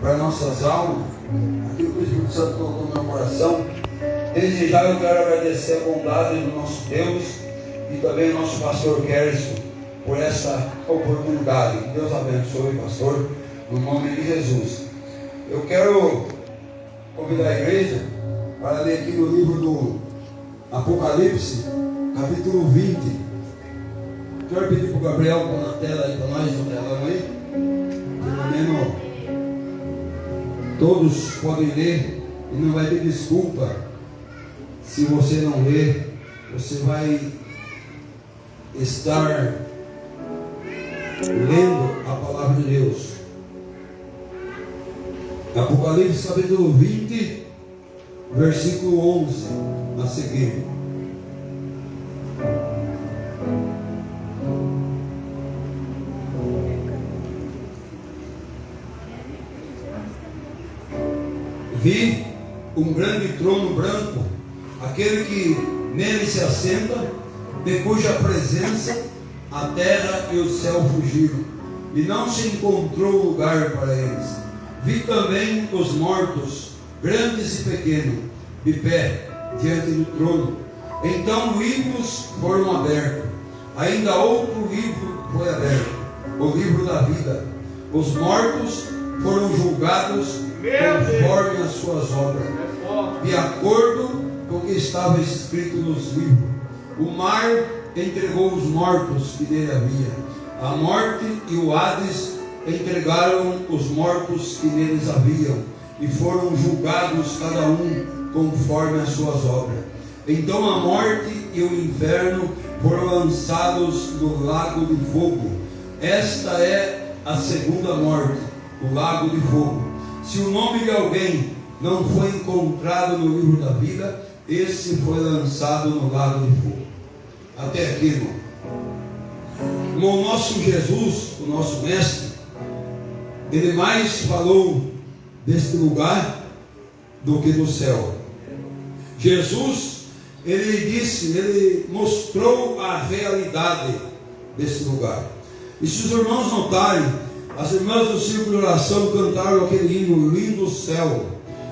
para nossas almas, aquilo que o Espírito Santo colocou no meu coração. Desde já eu quero agradecer a bondade do nosso Deus e também ao nosso pastor Kerson por essa oportunidade. Que Deus abençoe, pastor, no nome de Jesus. Eu quero convidar a igreja para ler aqui no livro do Apocalipse, capítulo 20. Quero pedir para o Gabriel pôr na tela aí para nós, no telão aí. Pelo menos todos podem ler e não vai ter desculpa. Se você não ler, você vai estar lendo a palavra de Deus. Apocalipse capítulo 20, versículo 11 a seguir. Vi um grande trono branco, aquele que nele se assenta, de cuja presença a terra e o céu fugiram, e não se encontrou lugar para eles. Vi também os mortos, grandes e pequenos, de pé diante do trono. Então livros foram abertos. Ainda outro livro foi aberto, o livro da vida. Os mortos foram julgados conforme as suas obras, de acordo com o que estava escrito nos livros. O mar entregou os mortos que nele havia. A morte e o Hades entregaram os mortos que neles haviam, e foram julgados cada um conforme as suas obras. Então a morte e o inferno foram lançados no lago de fogo. Esta é a segunda morte, o lago de fogo. Se o nome de alguém não foi encontrado no livro da vida, esse foi lançado no lago de fogo. Até aqui, irmão. O nosso Jesus, o nosso mestre, ele mais falou deste lugar do que do céu. Jesus, ele disse, ele mostrou a realidade desse lugar. E se os irmãos notarem, as irmãs do círculo de oração cantaram aquele hino, Lindo Céu.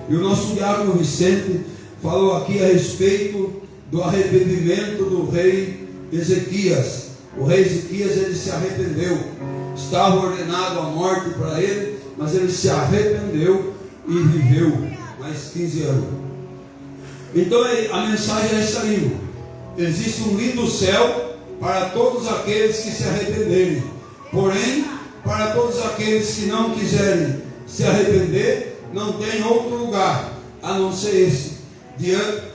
E o nosso diácono Vicente falou aqui a respeito do arrependimento do rei Ezequias. O rei Ezequias, ele se arrependeu. Estava ordenado a morte para ele, mas ele se arrependeu e viveu mais 15 anos. Então a mensagem é essa aí. Existe um lindo céu para todos aqueles que se arrependerem. Porém, para todos aqueles que não quiserem se arrepender, não tem outro lugar a não ser esse.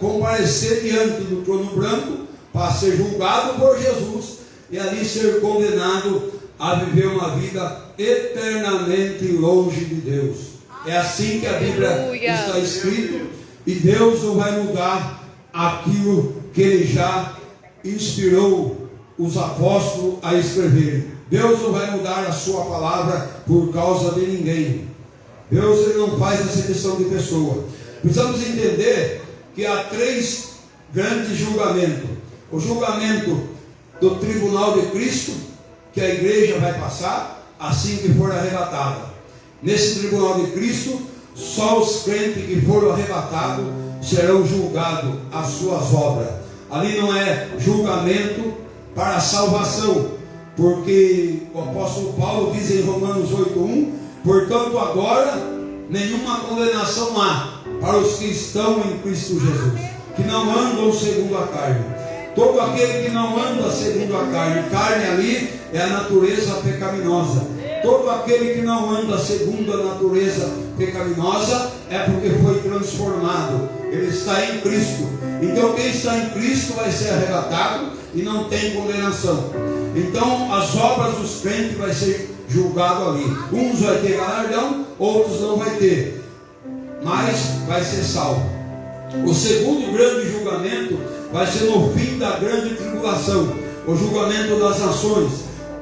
Comparecer diante do trono branco para ser julgado por Jesus e ali ser condenado a viver uma vida eternamente longe de Deus. É assim que a Bíblia está escrito, e Deus não vai mudar aquilo que Ele já inspirou os apóstolos a escreverem. Deus não vai mudar a sua palavra por causa de ninguém. Deus, ele não faz acepção de pessoa. Precisamos entender que há 3 grandes julgamentos. O julgamento do tribunal de Cristo, que a igreja vai passar assim que for arrebatada. Nesse tribunal de Cristo, só os crentes que foram arrebatados serão julgados as suas obras. Ali não é julgamento para a salvação, porque o apóstolo Paulo diz em Romanos 8:1: portanto agora nenhuma condenação há para os que estão em Cristo Jesus, que não andam segundo a carne. Todo aquele que não anda segundo a carne, carne ali é a natureza pecaminosa. Todo aquele que não anda segundo a natureza pecaminosa é porque foi transformado. Ele está em Cristo. Então quem está em Cristo vai ser arrebatado e não tem condenação. Então as obras dos crentes vai ser julgado ali. Uns vai ter galardão, outros não vai ter, mas vai ser salvo. O segundo grande julgamento vai ser no fim da grande tribulação, o julgamento das nações,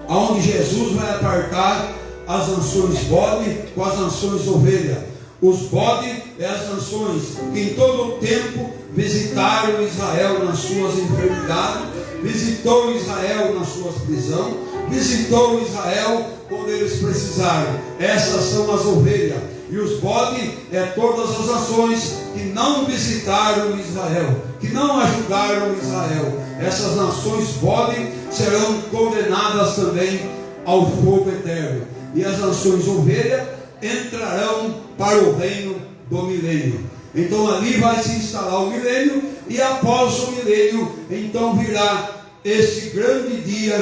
onde Jesus vai apartar as nações bode com as nações ovelha. Os bode é as nações que em todo o tempo visitaram Israel nas suas enfermidades, visitou Israel nas suas prisões, visitou Israel quando eles precisarem. Essas são as ovelhas. E os bodes é todas as nações que não visitaram Israel, que não ajudaram Israel. Essas nações bodes serão condenadas também ao fogo eterno. E as nações ovelhas entrarão para o reino do milênio. Então ali vai se instalar o milênio, e após o milênio, então virá esse grande dia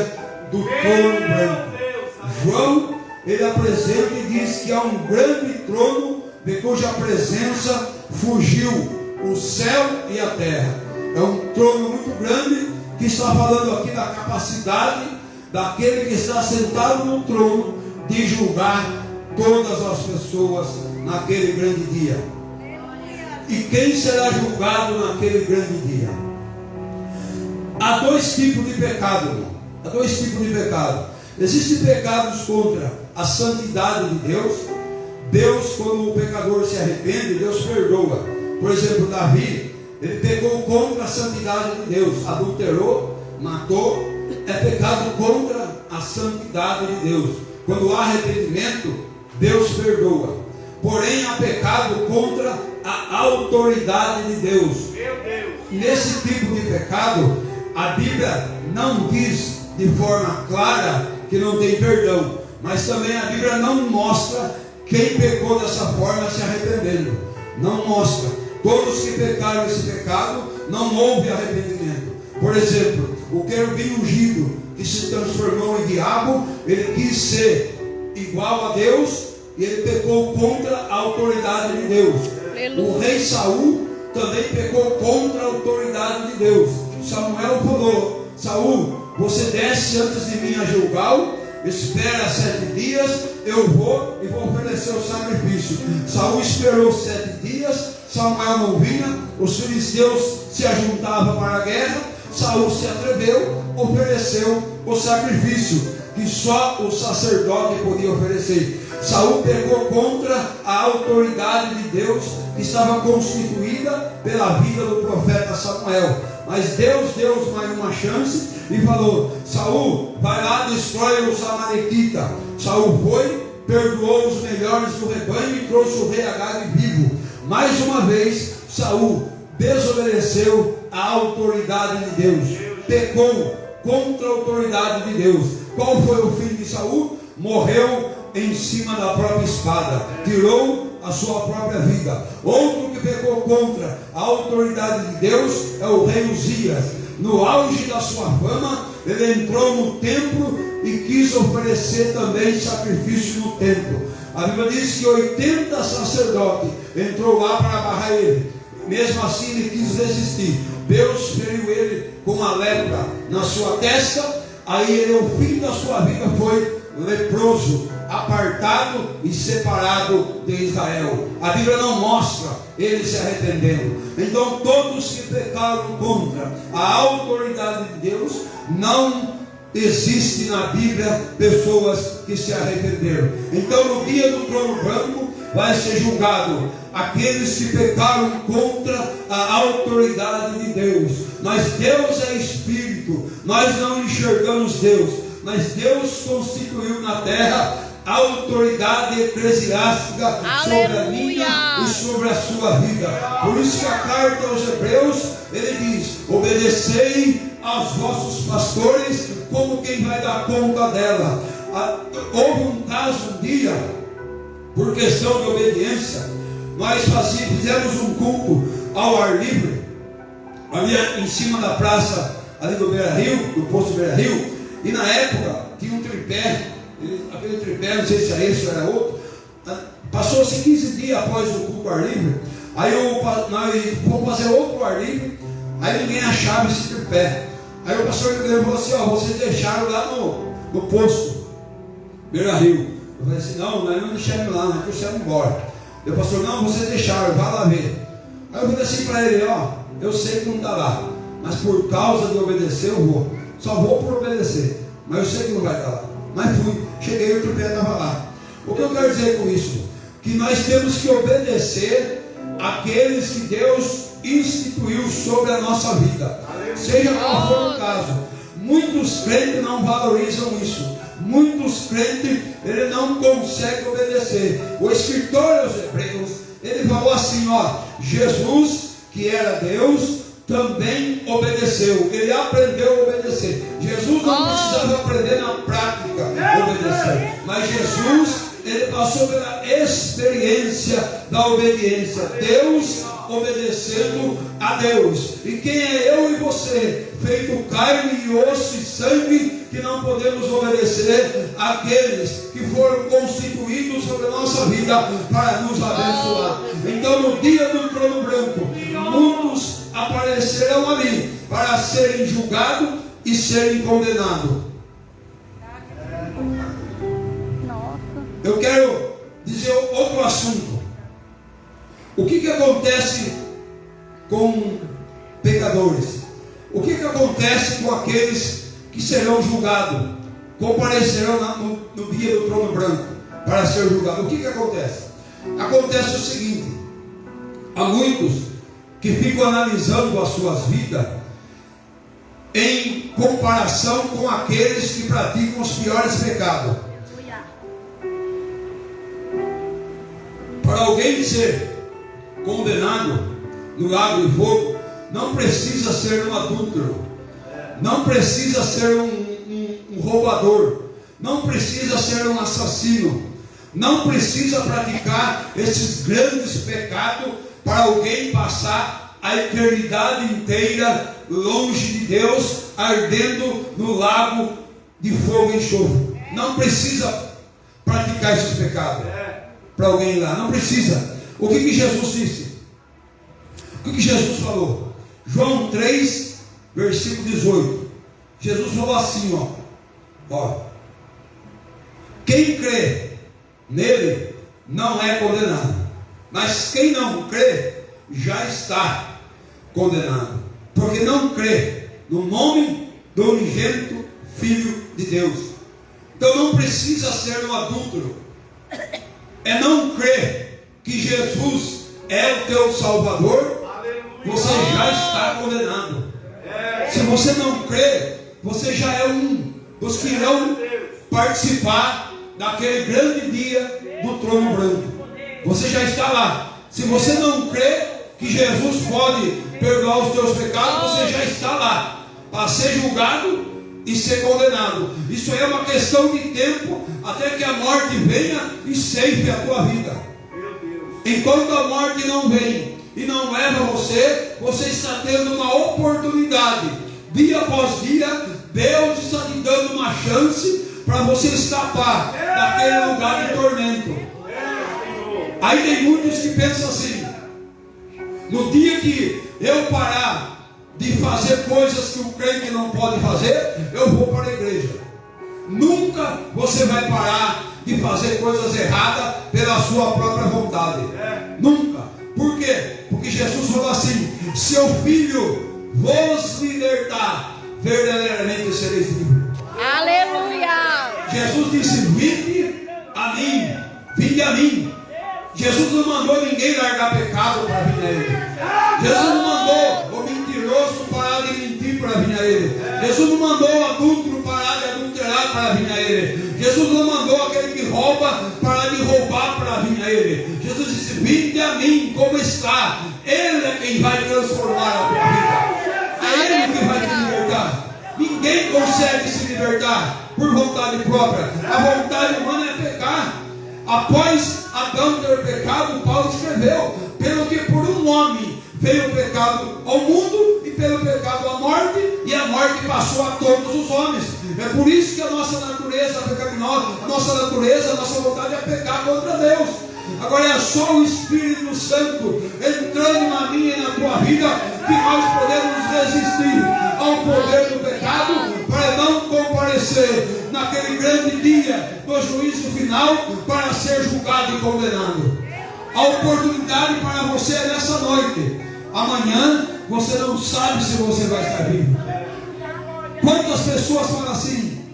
do trono branco. João, ele apresenta e diz que há um grande trono, de cuja presença fugiu o céu e a terra. É um trono muito grande, que está falando aqui da capacidade daquele que está sentado no trono de julgar todas as pessoas naquele grande dia. E quem será julgado naquele grande dia? Há dois tipos de pecado, irmão. Há dois tipos de pecado. Existem pecados contra a santidade de Deus. Deus, quando o pecador se arrepende, Deus perdoa. Por exemplo, Davi, ele pecou contra a santidade de Deus, adulterou, matou. É pecado contra a santidade de Deus. Quando há arrependimento, Deus perdoa. Porém, há pecado contra a autoridade de Deus. Nesse tipo de pecado, a Bíblia não diz de forma clara que não tem perdão, mas também a Bíblia não mostra quem pecou dessa forma se arrependendo. Não mostra. Todos que pecaram esse pecado, não houve arrependimento. Por exemplo, o querubim ungido, que se transformou em diabo, ele quis ser igual a Deus, e ele pecou contra a autoridade de Deus. Aleluia. O rei Saul também pecou contra a autoridade de Deus. Samuel falou: Saul, você desce antes de mim a Gilgal, espera 7 dias, eu vou e vou oferecer o sacrifício. Saul esperou 7 dias, Samuel não vinha, os filisteus se ajuntavam para a guerra. Saul se atreveu, ofereceu o sacrifício que só o sacerdote podia oferecer. Saul pecou contra a autoridade de Deus, que estava constituída pela vida do profeta Samuel. Mas Deus deu mais uma chance e falou: Saul, vai lá, destrói os amalequitas. Saul foi, perdoou os melhores do rebanho e trouxe o rei Agag vivo. Mais uma vez, Saul desobedeceu a autoridade de Deus, pecou contra a autoridade de Deus. Qual foi o fim de Saul? Morreu em cima da própria espada, tirou a sua própria vida. Outro que pecou contra a autoridade de Deus é o rei Uzias. No auge da sua fama, ele entrou no templo e quis oferecer também sacrifício no templo. A Bíblia diz que 80 sacerdotes entrou lá para barrar ele. Mesmo assim ele quis resistir. Deus feriu ele com a lepra na sua testa. Aí ele, o fim da sua vida foi leproso, apartado e separado de Israel. A Bíblia não mostra ele se arrependendo. Então todos que pecaram contra a autoridade de Deus, não existe na Bíblia pessoas que se arrependeram. Então no dia do trono branco vai ser julgado aqueles que pecaram contra a autoridade de Deus. Mas Deus é Espírito, nós não enxergamos Deus, mas Deus constituiu na terra a autoridade eclesiástica. Aleluia. Sobre a minha e sobre a sua vida. Por isso que a carta aos Hebreus, ele diz: obedecei aos vossos pastores como quem vai dar conta dela. Houve um caso um dia, por questão de obediência, nós fizemos um culto ao ar livre, ali em cima da praça, ali do Beira Rio, do posto Beira Rio, e na época tinha um tripé, aquele tripé, não sei se era esse ou era outro. Passou-se 15 dias após o culto ao ar livre, aí nós fomos fazer outro ar livre, aí ninguém achava esse tripé. Aí o pastor falou assim: ó, vocês deixaram lá no posto Beira Rio. Eu falei assim: não, nós não deixamos lá, nós trouxemos embora. O pastor: não, vocês deixaram, vai lá ver. Aí eu falei assim para ele: ó, eu sei que não está lá, mas por causa de obedecer eu vou. Só vou por obedecer, mas eu sei que não vai estar lá. Mas fui, cheguei e o tripé estava lá. O que eu quero dizer com isso? Que nós temos que obedecer àqueles que Deus instituiu sobre a nossa vida, seja qual for o caso. Muitos crentes não valorizam isso. muitos crentes, ele não consegue obedecer. O escritor aos Hebreus, ele falou assim, ó, Jesus, que era Deus, também obedeceu. Ele aprendeu a obedecer. Jesus não precisava aprender na prática a obedecer, mas Jesus, ele passou pela experiência da obediência. Deus obedecendo a Deus. E quem é eu e você? Feito carne e osso e sangue, que não podemos obedecer àqueles que foram constituídos sobre a nossa vida para nos abençoar. Então, no dia do trono branco, muitos aparecerão ali para serem julgados e serem condenados. Eu quero dizer outro assunto. O que acontece com pecadores? O que acontece com aqueles que serão julgados, comparecerão no dia do trono branco para ser julgados? O que acontece? Acontece o seguinte: há muitos que ficam analisando as suas vidas em comparação com aqueles que praticam os piores pecados. Para alguém ser condenado no lago de fogo, não precisa ser um adúltero, não precisa ser um roubador, não precisa ser um assassino, não precisa praticar esses grandes pecados para alguém passar a eternidade inteira longe de Deus, ardendo no lago de fogo e enxofre. Não precisa praticar esses pecados para alguém ir lá, não precisa. O que Jesus disse? O que Jesus falou? João 3, versículo 18. Jesus falou assim, ó, quem crê nele não é condenado, mas quem não crê já está condenado, porque não crê no nome do unigênito Filho de Deus. Então não precisa ser um adúltero, é não crer que Jesus é o teu Salvador, você já está condenado. Se você não crê, você já é um dos que irão participar daquele grande dia do trono branco. Você já está lá. Se você não crê que Jesus pode perdoar os teus pecados, você já está lá para ser julgado e ser condenado. Isso é uma questão de tempo até que a morte venha e ceife a tua vida. Enquanto a morte não vem e não leva você, você está tendo uma oportunidade. Dia após dia, Deus está te dando uma chance para você escapar daquele lugar de tormento. Aí tem muitos que pensam assim: no dia que eu parar de fazer coisas que o crente não pode fazer, eu vou para a igreja. Nunca você vai parar de fazer coisas erradas pela sua própria vontade. Nunca. Por quê? Porque Jesus falou assim: seu filho vos libertar, verdadeiramente sereis livres. Aleluia! Jesus disse: vinde a mim, vinde a mim. Jesus não mandou ninguém largar pecado para vir a Ele. Jesus não mandou o mentiroso parar de mentir para vir a Ele. Jesus não mandou o adúltero parar de adulterar para vir a Ele. Jesus não mandou aquele que rouba parar de roubar para vir a Ele. Jesus disse: vinde a mim como está. Ele é quem vai transformar a tua vida. É Ele que vai te libertar. Ninguém consegue se libertar por vontade própria. A vontade humana é pecar. Após Adão ter pecado, Paulo escreveu: pelo que por um homem veio o pecado ao mundo, e pelo pecado a morte, e a morte passou a todos os homens. É por isso que a nossa natureza pecaminosa, a nossa vontade é pecar contra Deus. Agora é só o Espírito Santo entrando na minha e na tua vida que nós podemos resistir ao poder do pecado, para não comparecer naquele grande dia do juízo final para ser julgado e condenado. A oportunidade para você é nessa noite. Amanhã você não sabe se você vai estar vivo. Quantas pessoas falam assim: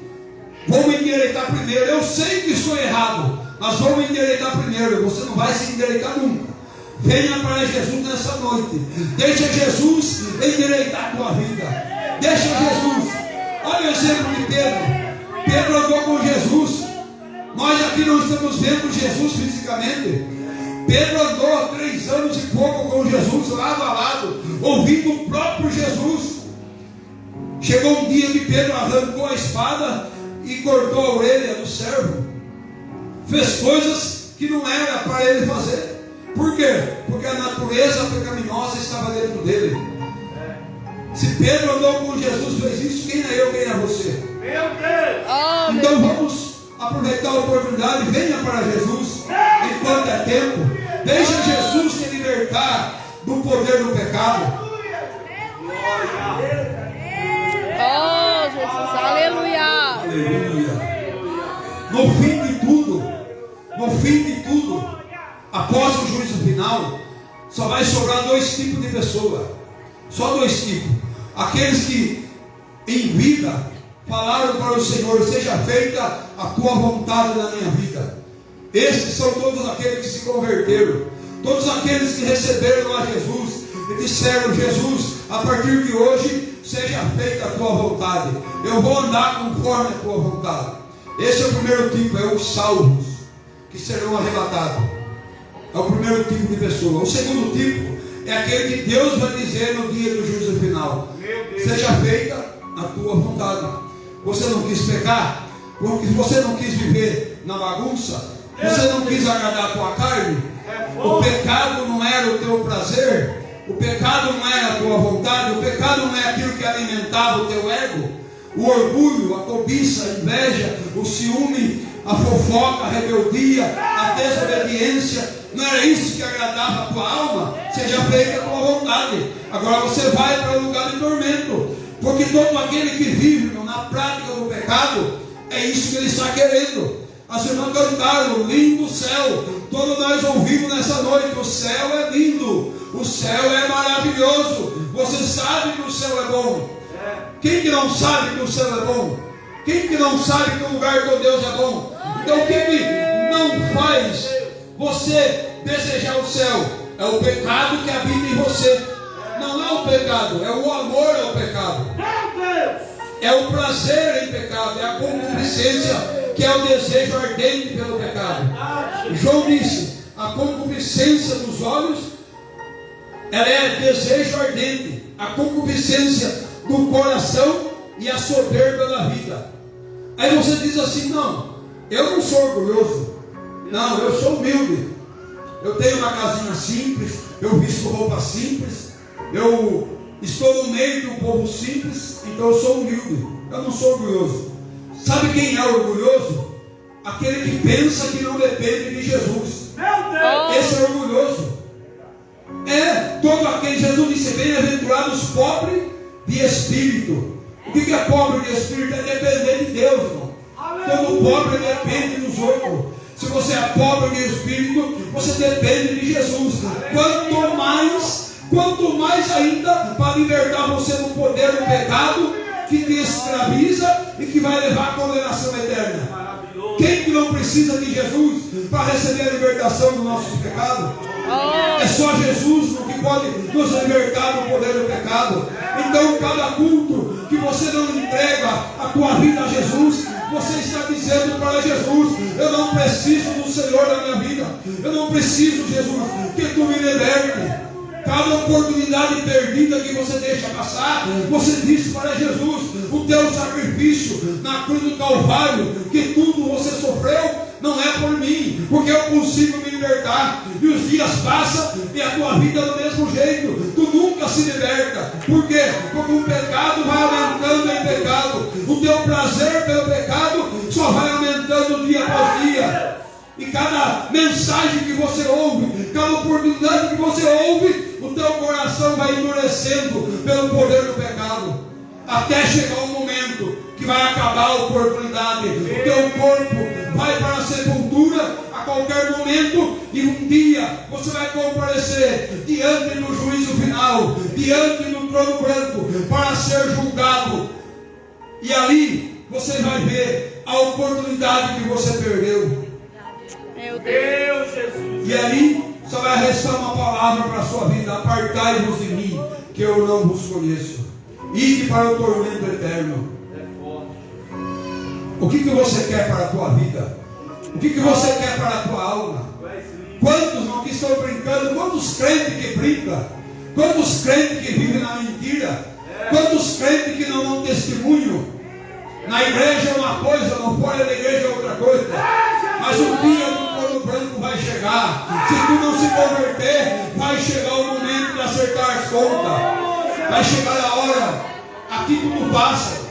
vou me endireitar primeiro, eu sei que estou errado, mas vou me endireitar primeiro. Você não vai se endireitar nunca. Venha para Jesus nessa noite. Deixa Jesus endireitar a tua vida. Deixa Jesus. Olha o exemplo de Pedro. Pedro andou com Jesus. Nós aqui não estamos vendo Jesus fisicamente. Pedro andou 3 anos e pouco com Jesus, lado a lado, ouvindo o próprio Jesus. Chegou um dia que Pedro arrancou a espada e cortou a orelha do servo. Fez coisas que não era para ele fazer. Por quê? Porque a natureza pecaminosa estava dentro dele. Se Pedro andou com Jesus, fez isso, quem é eu, quem é você? Meu Deus! Então vamos aproveitar a oportunidade, venha para Jesus enquanto é tempo. Deixa Jesus te libertar do poder do pecado. Oh, Jesus, aleluia. Aleluia. No fim de tudo, após o juízo final, só vai sobrar 2 tipos de pessoa. Só 2 tipos. Aqueles que em vida falaram para o Senhor: seja feita a tua vontade na minha vida. Esses são todos aqueles que se converteram, todos aqueles que receberam a Jesus e disseram: Jesus, a partir de hoje seja feita a tua vontade, eu vou andar conforme a tua vontade. Esse é o primeiro tipo, é os salvos, que serão arrebatados. É o primeiro tipo de pessoa. O segundo tipo é aquele que Deus vai dizer no dia do juízo final: seja feita a tua vontade. Você não quis pecar, porque você não quis viver na bagunça, você não quis agradar a tua carne. O pecado não era o teu prazer, o pecado não era a tua vontade, o pecado não é aquilo que alimentava o teu ego. O orgulho, a cobiça, a inveja, o ciúme, a fofoca, a rebeldia, a desobediência, não era isso que agradava a tua alma. Seja feita a tua vontade. Agora você vai para um lugar de tormento, porque todo aquele que vive na prática do pecado, é isso que ele está querendo. As irmãs cantaram: lindo céu. Todos nós ouvimos nessa noite: o céu é lindo, o céu é maravilhoso. Você sabe que o céu é bom. Quem que não sabe que o céu é bom? Quem que não sabe que o lugar com Deus é bom? Então o que não faz você desejar o céu? É o pecado que habita em você. Não é o pecado, é o amor ao pecado. É o prazer em pecado, é a concupiscência, que é o desejo ardente pelo pecado. João disse: a concupiscência dos olhos, ela é desejo ardente. A concupiscência do coração e a soberba da vida. Aí você diz assim: não, eu não sou orgulhoso, não, eu sou humilde, eu tenho uma casinha simples, eu visto roupa simples, eu estou no meio de um povo simples, então eu sou humilde, eu não sou orgulhoso. Sabe quem é orgulhoso? Aquele que pensa que não depende de Jesus. Esse é orgulhoso. Todo aquele, Jesus disse: bem-aventurados os pobres de espírito. O que é pobre de espírito? É depender de Deus, irmão. Todo pobre depende dos outros. Se você é pobre de espírito, você depende de Jesus. Quanto mais ainda para libertar você do poder do pecado que te escraviza e que vai levar à condenação eterna. Quem que não precisa de Jesus para receber a libertação dos nossos pecados? É só Jesus que pode nos libertar do poder do pecado. Então, cada culto que você não entrega a tua vida a Jesus, você está dizendo para Jesus: eu não preciso do Senhor na minha vida, eu não preciso, Jesus, que tu me liberte. Cada oportunidade perdida que você deixa passar, você diz para Jesus: o teu sacrifício na cruz do Calvário, que tudo você sofreu, não é por mim, porque eu consigo me libertar. E os dias passam e a tua vida é do mesmo jeito, tu nunca se liberta. Por quê? Porque o pecado vai aumentando em pecado, o teu prazer pelo pecado só vai aumentando dia após dia. E cada mensagem que você ouve, cada oportunidade que você ouve, o teu coração vai endurecendo pelo poder do pecado, até chegar um momento que vai acabar a oportunidade. O teu corpo vai para a sepultura a qualquer momento, e um dia você vai comparecer diante do juízo final, diante do trono branco, para ser julgado. E ali você vai ver a oportunidade que você perdeu. Meu Deus, Jesus. E ali só vai restar uma palavra para a sua vida: apartai-vos de mim, que eu não vos conheço. Ide para o tormento eterno. O que você quer para a tua vida? O que você quer para a tua alma? Quantos não que estão brincando? Quantos crentes que brincam? Quantos crentes que vivem na mentira? Quantos crentes que não dão testemunho? Na igreja é uma coisa, não fora da igreja é outra coisa. Mas o dia do trono branco vai chegar. Se tu não se converter, vai chegar o momento de acertar as contas. Vai chegar a hora. Aqui tudo passa.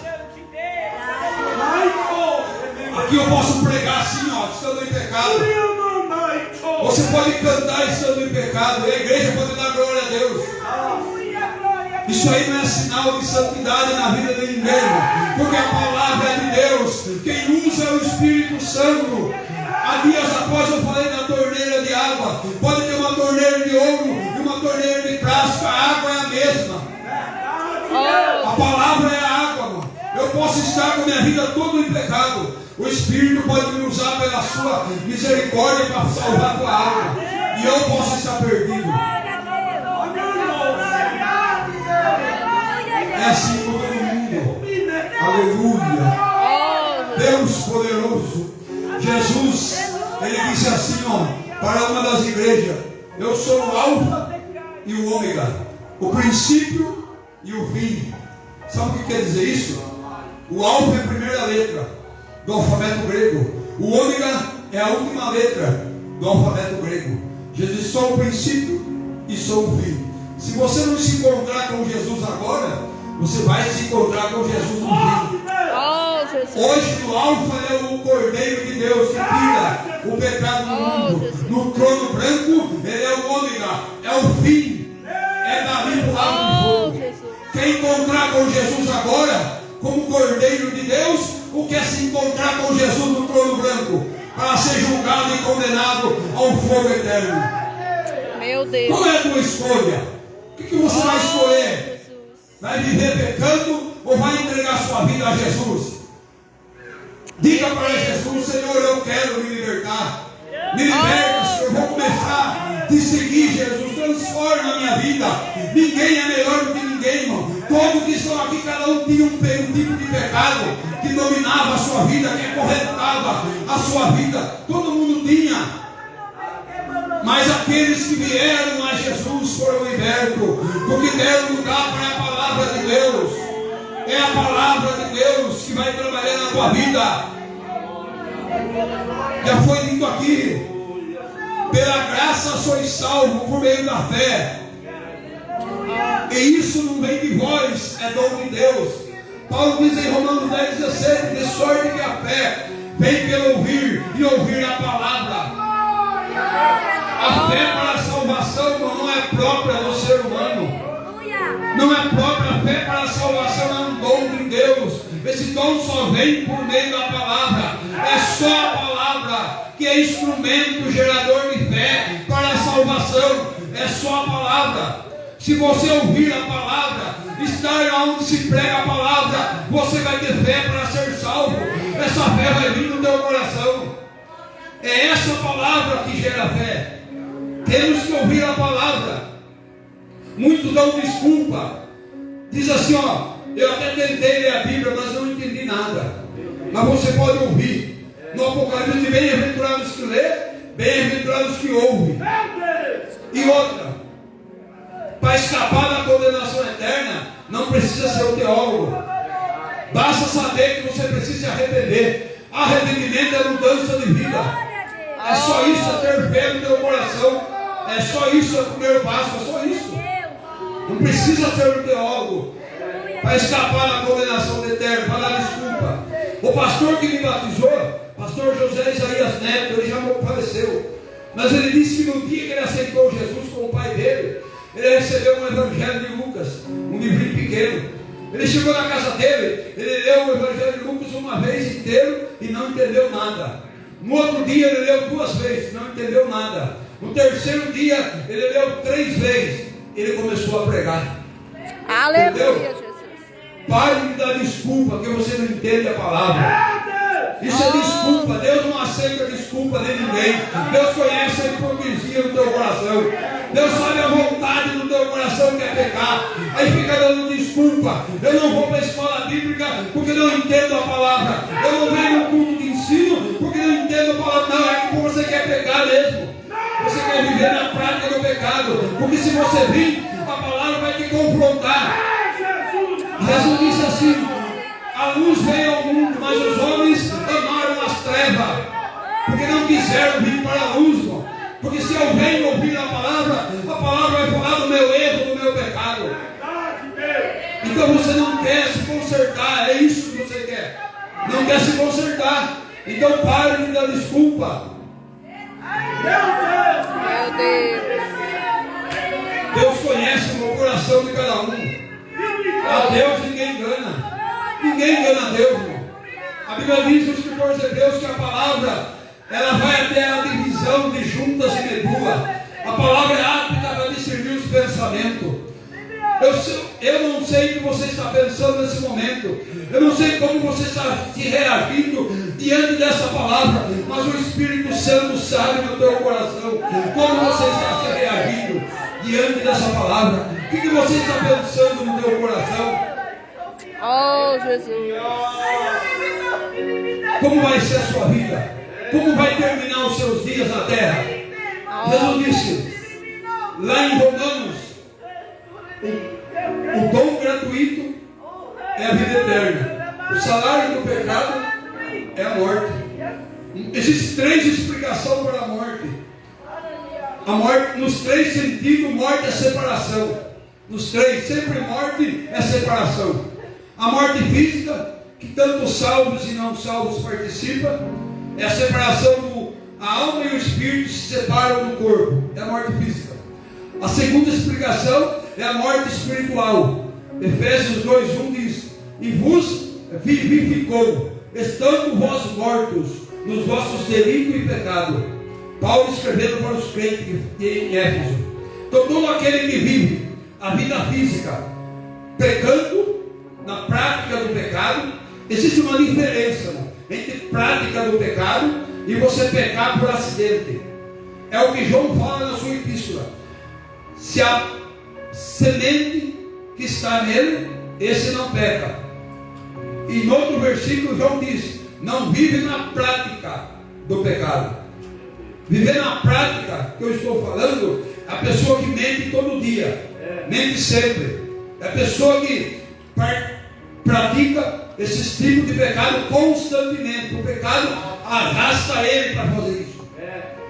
Aqui eu posso pregar assim, ó, estando em pecado. Você pode cantar estando em pecado. E a igreja pode dar glória a Deus. Isso aí não é sinal de santidade na vida de ninguém. Porque a palavra é de Deus. Quem usa é o Espírito Santo. Há dias após eu falei da torneira de água. Pode ter uma torneira de ouro e uma torneira de plástico. A água é a mesma. A palavra é a água, mano. Eu posso estar com a minha vida toda em pecado. O Espírito pode me usar pela sua misericórdia para salvar a tua alma. E eu posso estar perdido. É assim com todo mundo. Aleluia. Deus poderoso. Jesus, ele disse assim, ó, para uma das igrejas: eu sou o alfa e o ômega, o princípio e o fim. Sabe o que quer dizer isso? O alfa é a primeira letra do alfabeto grego. O ômega é a última letra do alfabeto grego. Jesus, sou o princípio e sou o fim. Se você não se encontrar com Jesus agora, você vai se encontrar com Jesus no fim. Hoje o alfa é o Cordeiro de Deus que tira o pecado do mundo. No trono branco ele é o ômega, é o fim. É dali do lado do fogo. Quem encontrar com Jesus agora, como Cordeiro de Deus, o quer se encontrar com Jesus no trono branco, para ser julgado e condenado ao fogo eterno. Meu Deus. Qual é a tua escolha? O que você vai escolher? Vai viver pecando ou vai entregar sua vida a Jesus? Diga para Jesus: Senhor, eu quero me libertar. Me liberta, Senhor. Eu vou começar a te seguir, Jesus. Transforma a minha vida. Ninguém é melhor do que ninguém, irmão. Todos que estão aqui, cada um tinha um tipo de pecado que dominava a sua vida, que acorrentava a sua vida. Todo mundo tinha. Mas aqueles que vieram a Jesus foram libertos, porque deram lugar para a palavra de Deus. É a palavra de Deus que vai trabalhar na tua vida. Já foi dito aqui: pela graça sois salvos por meio da fé. E isso não vem de vós, é dom de Deus. Paulo diz em Romanos 10:17: de sorte que a fé vem pelo ouvir, e ouvir a palavra. A fé para a salvação não é própria do ser humano. Não é própria. A fé para a salvação é um dom de Deus. Esse dom só vem por meio da palavra. É só a palavra que é instrumento gerador de fé para a salvação. É só a palavra. Se você ouvir a palavra, estar onde se prega a palavra, você vai ter fé para ser salvo. Essa fé vai vir no teu coração. É essa palavra que gera fé. Temos que ouvir a palavra. Muitos dão desculpa. Diz assim, ó: eu até tentei ler a Bíblia, mas não entendi nada. Mas você pode ouvir. No Apocalipse, bem-aventurados que lê, bem-aventurados que ouvem. E outra, para escapar da condenação eterna, não precisa ser um teólogo. Basta saber que você precisa se arrepender. Arrependimento é mudança de vida. É só isso, é ter fé no teu coração. É só isso, é o primeiro passo, é só isso. Não precisa ser um teólogo para escapar da condenação eterna, para dar desculpa. O pastor que me batizou, pastor José Isaías Neto, ele já faleceu. Mas ele disse que no dia que ele aceitou Jesus como pai dele, ele recebeu um evangelho de Lucas, um livrinho pequeno. Ele chegou na casa dele, ele leu o evangelho de Lucas uma vez inteiro e não entendeu nada. No outro dia ele leu 2 vezes, não entendeu nada. No terceiro dia ele leu 3 vezes. Ele começou a pregar. Aleluia, entendeu? Jesus. Pare de dar desculpa que você não entende a palavra. Isso é desculpa. Deus não aceita desculpa de ninguém. Deus conhece a hipocrisia do teu coração. Deus sabe a vontade do teu coração que é pecar. Aí fica dando desculpa. Eu não vou para a escola bíblica porque não entendo a palavra. Eu não venho no palavra, não, é que você quer pecar mesmo. Você quer viver na prática do pecado. Porque se você vir, a palavra vai te confrontar. Jesus disse assim: a luz veio ao mundo, mas os homens amaram as trevas, porque não quiseram vir para a luz, irmão. Porque se eu venho ouvir a palavra vai falar do meu erro, do meu pecado. Então você não quer se consertar, é isso que você quer. Não quer se consertar. Então pare de dar desculpa. Meu Deus. Deus conhece o coração de cada um. A Deus ninguém engana. Ninguém engana a Deus, irmão. A Bíblia diz no Escritor de Deus que a palavra, ela vai até a divisão de juntas e medula. A palavra é apta para discernir os pensamentos. Eu não sei o que você está pensando nesse momento. Eu não sei como você está se reagindo diante dessa palavra. Mas o Espírito Santo sabe no teu coração como você está se reagindo diante dessa palavra. O que você está pensando no teu coração? Oh, Jesus. Como vai ser a sua vida? Como vai terminar os seus dias na terra? Jesus disse lá em Romanos: o dom gratuito é a vida eterna. O salário do pecado é a morte. Existem 3 explicações para a morte. A morte, nos 3 sentidos, morte é separação. Nos 3, sempre morte é separação. A morte física, que tanto salvos e não salvos participam, é a separação a alma e o espírito se separam do corpo. É a morte física. A segunda explicação é a morte espiritual. Efésios 2:1 diz: e vos vivificou, estando vós mortos nos vossos delitos e pecados. Paulo escrevendo para os crentes em Éfeso. Então todo aquele que vive a vida física pecando na prática do pecado, existe uma diferença entre prática do pecado e você pecar por acidente. É o que João fala na sua epístola: se a semente que está nele, esse não peca. E no outro versículo João diz: não vive na prática do pecado. Viver na prática que eu estou falando, a pessoa que mente todo dia, mente sempre. É a pessoa que pratica esse tipo de pecado constantemente. O pecado arrasta ele para fazer isso.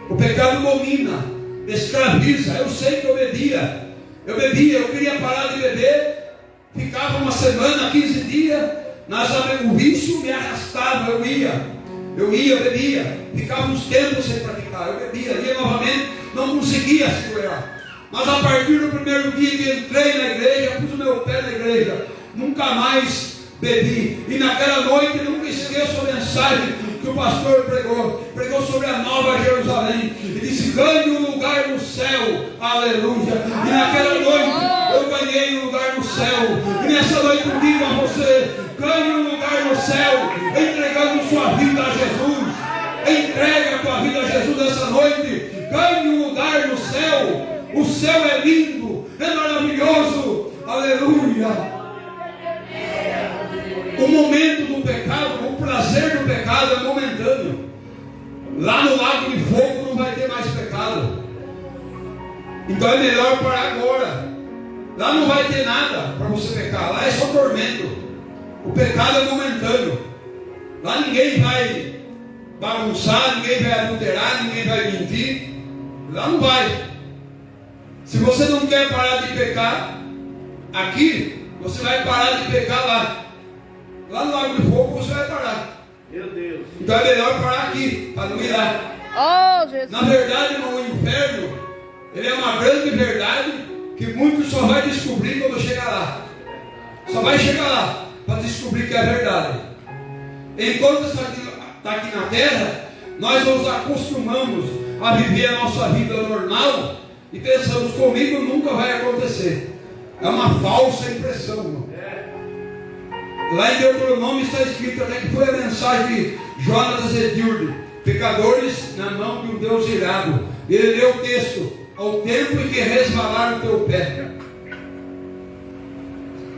O pecado domina, escraviza. Eu sei que eu bebia, eu queria parar de beber, ficava uma semana, 15 dias, o vício me arrastava, eu bebia, ficava uns tempos sem praticar, eu bebia, ia novamente, não conseguia segurar. Mas a partir do primeiro dia que entrei na igreja, pus o meu pé na igreja, nunca mais bebi. E naquela noite, nunca esqueço a mensagem que o pastor pregou sobre a Nova Jerusalém. Ele disse: ganhe um lugar no céu, aleluia. E naquela noite eu ganhei um lugar no céu. E nessa noite eu digo a você: ganhe um lugar no céu, entregando sua vida a Jesus. Entrega a tua vida a Jesus nessa noite. Ganhe um lugar no céu. O céu é lindo, é maravilhoso, aleluia. O momento do pecado, o prazer do pecado é momentâneo. Lá no lago de fogo não vai ter mais pecado. Então é melhor parar agora. Lá não vai ter nada para você pecar. Lá é só tormento. O pecado é momentâneo. Lá ninguém vai bagunçar, ninguém vai adulterar, ninguém vai mentir. Lá não vai. Se você não quer parar de pecar aqui, você vai parar de pecar lá. Lá no lago de fogo você vai parar. Meu Deus. Então é melhor parar aqui, para não ir lá. Oh, Jesus. Na verdade, o inferno, ele é uma grande verdade que muitos só vai descobrir quando chegar lá. Só vai chegar lá para descobrir que é verdade. Enquanto está aqui na terra, nós nos acostumamos a viver a nossa vida normal e pensamos: comigo nunca vai acontecer. É uma falsa impressão, irmão. Lá em Deuteronômio está escrito até que foi a mensagem de Jonas Edilde: pecadores na mão de um Deus irado. Ele leu o texto: ao tempo em que resvalar o teu pé.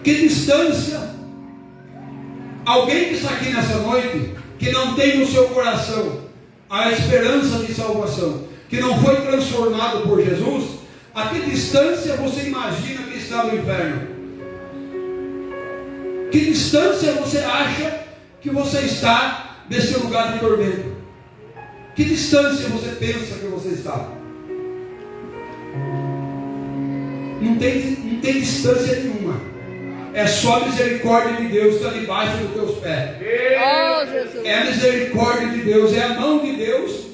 Que distância! Alguém que está aqui nessa noite, que não tem no seu coração a esperança de salvação, que não foi transformado por Jesus, a que distância você imagina que está do inferno? Que distância você acha que você está desse lugar de tormento? Que distância você pensa que você está? Não tem distância nenhuma. É só a misericórdia de Deus que está debaixo dos teus pés. Oh, Jesus. É a misericórdia de Deus, é a mão de Deus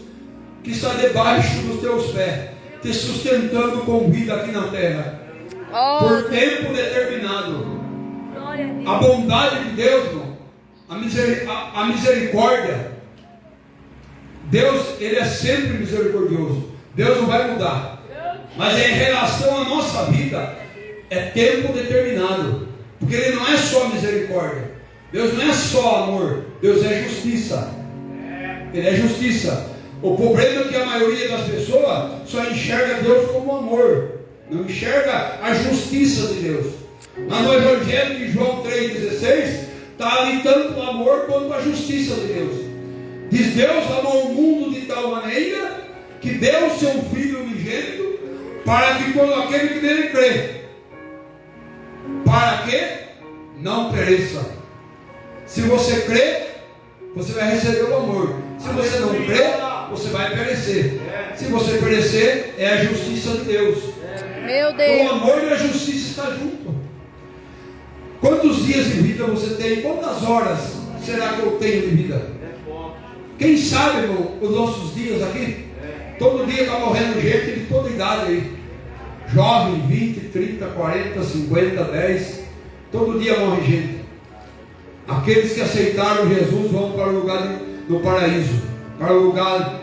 que está debaixo dos teus pés, te sustentando com vida aqui na terra, por tempo determinado. A bondade de Deus, irmão, a misericórdia, Deus, Ele é sempre misericordioso. Deus não vai mudar. Mas em relação à nossa vida, é tempo determinado. Porque Ele não é só misericórdia. Deus não é só amor. Deus é justiça. Ele é justiça. O problema é que a maioria das pessoas só enxerga Deus como amor. Não enxerga a justiça de Deus. Mas no Evangelho de João 3,16 está ali tanto o amor quanto a justiça de Deus. Diz: Deus amou o mundo de tal maneira que deu o seu Filho unigênito, para que todo aquele que nele crê, para que não pereça. Se você crê, você vai receber o amor. Se você não crê, você vai perecer. Se você perecer, é a justiça de Deus. Meu Deus. O amor e a justiça estão juntos. Quantos dias de vida você tem? Quantas horas será que eu tenho de vida? Quem sabe, irmão, os nossos dias aqui? Todo dia está morrendo gente de toda idade aí. Jovem, 20, 30, 40, 50, 10. Todo dia morre gente. Aqueles que aceitaram Jesus vão para o lugar do paraíso, para o lugar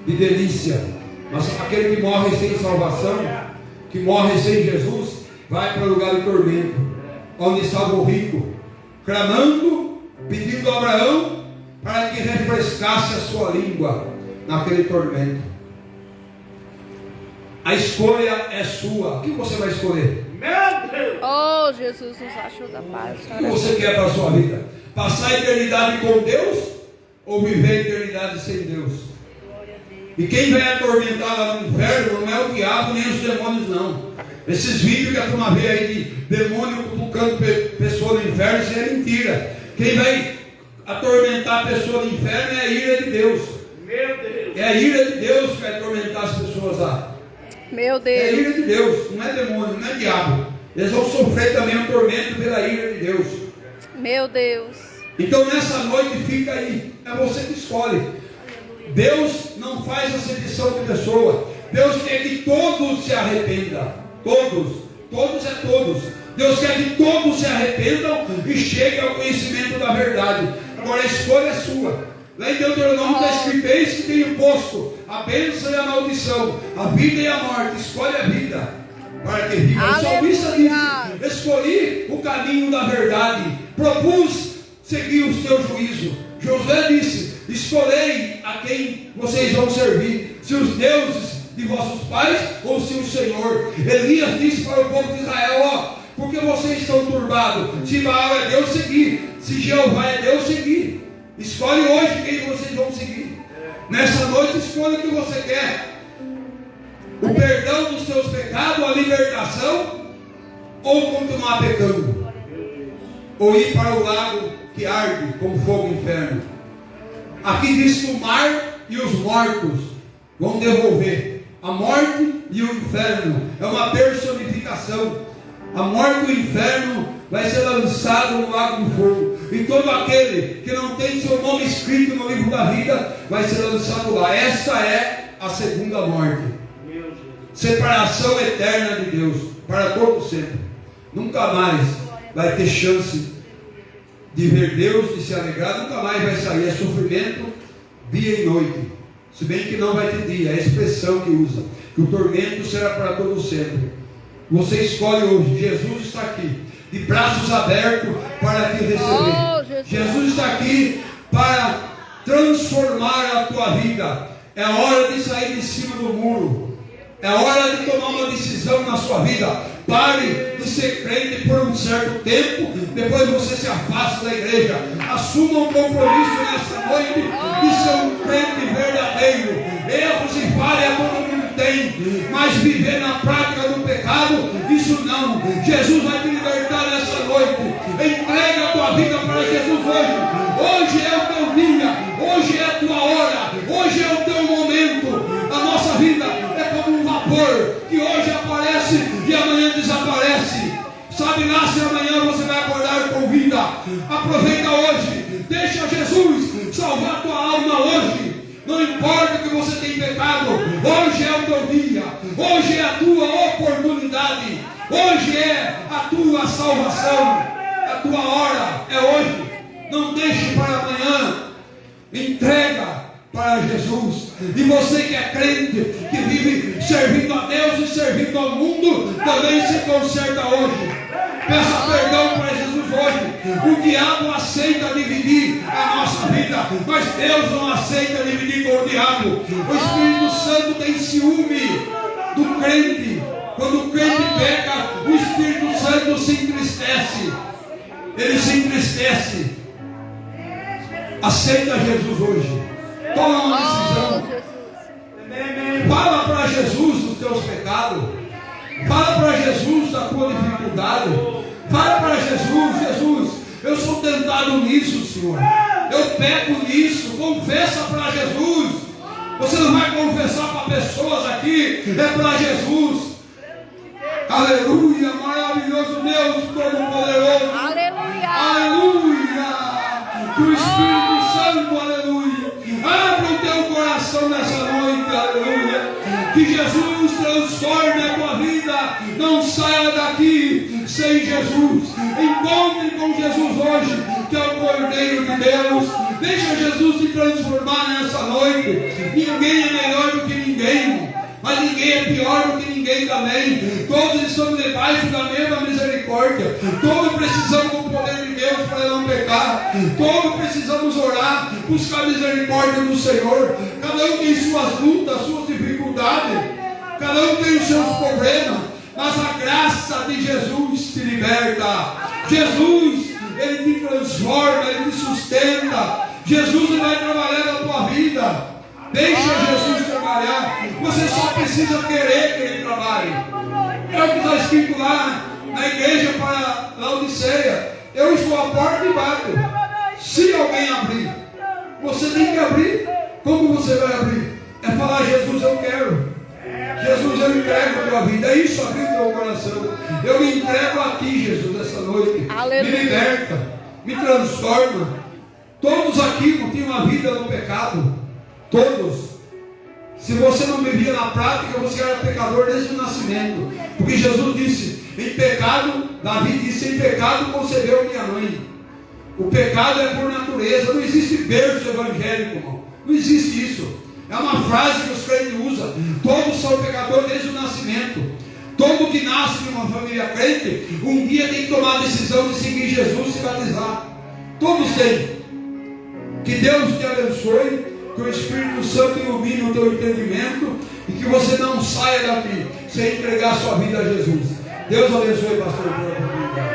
de delícia. Mas aquele que morre sem salvação, que morre sem Jesus, vai para o lugar de tormento, onde estava o rico, clamando, pedindo a Abraão para que refrescasse a sua língua naquele tormento. A escolha é sua. O que você vai escolher? Meu Deus! Oh, Jesus, nos ajuda, Pai. O que você quer para a sua vida? Passar a eternidade com Deus ou viver a eternidade sem Deus? E quem vai atormentar lá no inferno não é o diabo nem os demônios, não. Esses vídeos que a turma vê aí de demônio cutucando pessoa no inferno, isso é mentira. Quem vai atormentar a pessoa no inferno é a ira de Deus. Meu Deus! É a ira de Deus que vai atormentar as pessoas lá. Meu É a Deus. ira de Deus, não é demônio, não é diabo. Eles vão sofrer também um tormento pela ira de Deus. Meu Deus. Então nessa noite fica aí, é você que escolhe. Deus não faz acepção de pessoa. Deus quer que todos se arrependam. Todos é todos. Deus quer que todos se arrependam e cheguem ao conhecimento da verdade. Agora a escolha é sua. Lá em Deuteronômio está escrito: eis que tenho posto a bênção e a maldição, a vida e a morte. Escolhe a vida para que viva. O salmista diz: escolhi o caminho da verdade, propus seguir os teus juízos. Josué disse: escolhei a quem vocês vão servir, se os deuses de vossos pais ou se o Senhor. Elias disse para o povo de Israel: ó, porque vocês estão turbados? Se Baal é Deus, seguir. Se Jeová é Deus, seguir. Escolhe hoje quem vocês vão seguir. Nessa noite escolha o que você quer: o perdão dos seus pecados, a libertação, ou continuar pecando, ou ir para o lago que arde como fogo do inferno. Aqui diz que o mar e os mortos vão devolver. A morte e o inferno é uma personificação. A morte e o inferno vai ser lançado no lago de fogo. E todo aquele que não tem seu nome escrito no livro da vida vai ser lançado lá. Esta é a segunda morte. Separação eterna de Deus para todo sempre. Nunca mais vai ter chance de ver Deus, de se alegrar. Nunca mais vai sair. É sofrimento dia e noite. Se bem que não vai ter dia. É a expressão que usa. Que o tormento será para todo sempre. Você escolhe hoje. Jesus está aqui, de braços abertos para te receber. Oh, Jesus está aqui para transformar a tua vida. É a hora de sair de cima do muro. É hora de tomar uma decisão na sua vida. Pare de ser crente por um certo tempo, depois você se afasta da igreja. Assuma um compromisso nessa noite de ser um crente verdadeiro. Erros e falhas todo mundo tem, mas viver na prática do pecado, isso não. Jesus vai te libertar nessa noite. Entrega a tua vida para Jesus hoje. Hoje é o teu dia, hoje é a tua hora, hoje é o teu momento. A nossa vida é como um vapor que hoje aparece e amanhã desaparece. Sabe lá se amanhã você vai acordar com vida. Aproveita hoje, deixa Jesus salvar tua alma hoje. Não importa que você tenha pecado, hoje é o teu dia, hoje é a tua oportunidade, hoje é a tua salvação, a tua hora é hoje. Não deixe para amanhã, entrega para Jesus. E você que é crente, que vive servindo a Deus e servindo ao mundo, também se conserta hoje. Peça perdão para Jesus hoje. O diabo aceita dividir a nossa vida, mas Deus não aceita dividir com o diabo. O Espírito Santo tem ciúme do crente. Quando o crente peca, o Espírito Santo se entristece. Ele se entristece. Aceita Jesus hoje. Toma uma decisão. Fala para Jesus dos teus pecados. Fala para Jesus da tua dificuldade. Fala para Jesus: Jesus, eu sou tentado nisso, Senhor. Eu peco nisso. Confessa para Jesus. Você não vai confessar para pessoas aqui, é para Jesus. Aleluia, maravilhoso Deus Todo-Poderoso. Aleluia. Aleluia. Que o Espírito Santo, aleluia, abra o teu coração nessa noite, aleluia. Que Jesus transforme a tua vida. Não saia daqui sem Jesus. Encontre com Jesus hoje, que é o Cordeiro de Deus. Deixa Jesus te transformar nessa noite. Ninguém é melhor do que ninguém, mas ninguém é pior do que ninguém também. Todos estamos debaixo da mesma misericórdia. Todos precisamos do poder de Deus para não pecar. Todos precisamos orar, buscar a misericórdia do Senhor. Cada um tem suas lutas, suas dificuldades. Cada um tem os seus problemas. Mas a graça de Jesus te liberta. Jesus, Ele te transforma, Ele te sustenta. Jesus, Ele vai trabalhar na tua vida. Deixa Jesus trabalhar. Você só precisa querer que Ele trabalhe. É o que está escrito lá na igreja para Laodiceia: eu estou à porta e bato. Se alguém abrir, você tem que abrir. Como você vai abrir? É falar: Jesus, eu quero. Jesus, eu entrego a tua vida. É isso, abrir o teu coração. Eu me entrego a ti, Jesus, essa noite. Aleluia. Me liberta, me transforma. Todos aqui não tinham uma vida no pecado. Todos. Se você não vivia na prática, você era pecador desde o nascimento. Porque Jesus disse: em pecado, Davi disse: em pecado concebeu minha mãe. O pecado é por natureza. Não existe berço evangélico, irmão. Não existe isso. É uma frase que os crentes usam. Todos são pecadores desde o nascimento. Todo que nasce em uma família crente, um dia tem que tomar a decisão de seguir Jesus e se batizar. Todos têm. Que Deus te abençoe. Que o Espírito Santo ilumine o teu entendimento e que você não saia daqui sem entregar sua vida a Jesus. Deus abençoe, pastor.